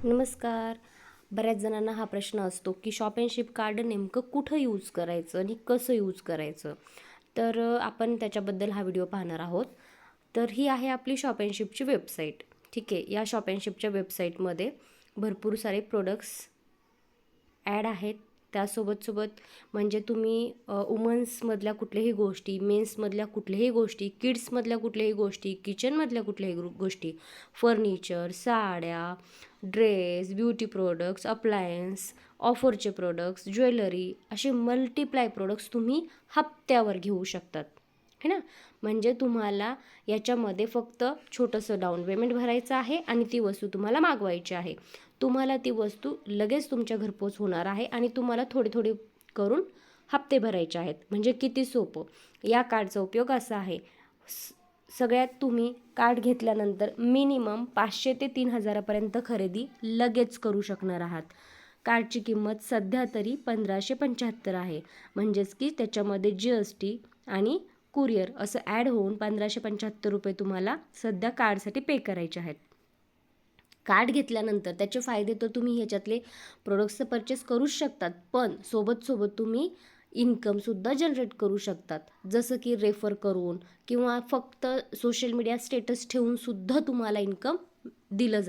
नमस्कार. बऱ्याच जणांना हा प्रश्न असतो की शॉप अँड शिप कार्ड नेमकं कुठं यूज करायचं आणि कसं यूज करायचं. तर आपण त्याच्याबद्दल हा व्हिडिओ पाहणार आहोत. तर ही आहे आपली शॉप अँड शिपची वेबसाईट. ठीक आहे. या शॉप अँड शिपच्या वेबसाईटमध्ये भरपूर सारे प्रोडक्ट्स ॲड आहेत. त्यासोबत म्हणजे तुम्ही वुमन्समधल्या कुठल्याही गोष्टी, मेन्समधल्या कुठल्याही गोष्टी, किड्समधल्या कुठल्याही गोष्टी, किचनमधल्या कुठल्याही गोष्टी, फर्निचर, साड्या, ड्रेस, ब्युटी प्रोडक्ट्स, अप्लायन्स, ऑफरचे प्रोडक्ट्स, ज्वेलरी असे मल्टिप्लाय प्रोडक्ट्स तुम्ही हप्त्यावर घेऊ शकतात. है ना. म्हणजे तुम्हाला याच्यामध्ये फक्त छोटंसं डाऊन पेमेंट भरायचं आहे आणि ती वस्तू तुम्हाला मागवायची आहे. तुम्हाला ती वस्तू लगेच तुमच्या घरपोच होणार आहे आणि तुम्हाला थोडी थोडी करून हप्ते भरायचे आहेत. म्हणजे किती सोपं. या कार्डचा उपयोग असा आहे, सगळ्यात तुम्ही कार्ड घेतल्यानंतर मिनिमम 500 ते 3000पर्यंत खरेदी लगेच करू शकणार आहात. कार्डची किंमत सध्या तरी 1575 आहे. म्हणजेच की त्याच्यामध्ये GST आणि कुरिअर असं ॲड होऊन 1575 रुपये तुम्हाला सध्या कार्डसाठी पे करायचे आहेत. कार्ड घेतल्यानंतर त्याचे फायदे तर तुम्ही ह्याच्यातले प्रोडक्ट्स परचेस करूच शकतात, पण सोबत तुम्ही इन्कमसुद्धा जनरेट करू शकतात. जसं की रेफर करून किंवा फक्त सोशल मीडिया स्टेटस ठेवूनसुद्धा तुम्हाला इन्कम दिलं जातं.